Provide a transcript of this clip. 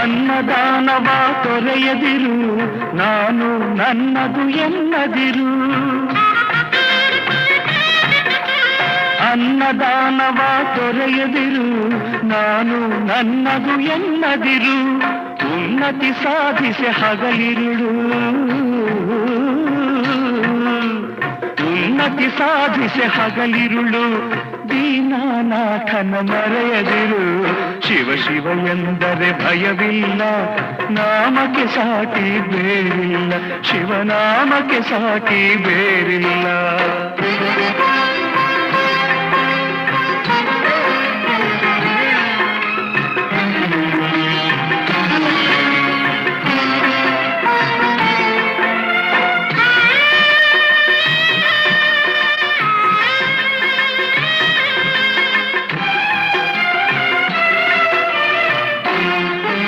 ಅನ್ನದಾನವ ತೊರೆಯದಿರು, ನಾನು ನನ್ನದು ಎನ್ನದಿರು. ಅನ್ನದಾನವ ತೊರೆಯದಿರು, ನಾನು ನನ್ನದು ಎನ್ನದಿರು. ಉನ್ನತಿ ಸಾಧಿಸಿ ಹಗಲಿರುಳು, ಉನ್ನತಿ ಸಾಧಿಸಿ ಹಗಲಿರುಳು. ದೀನಾನಾಥನ ಮರೆಯದಿರು, ಶಿವ ಶಿವ ಎಂದರೆ ಭಯವಿಲ್ಲ. ನಾಮಕ್ಕೆ ಸಾಟಿ ಬೇರಿಲ್ಲ, ಶಿವನಾಮಕ್ಕೆ ಸಾಟಿ ಬೇರಿಲ್ಲ.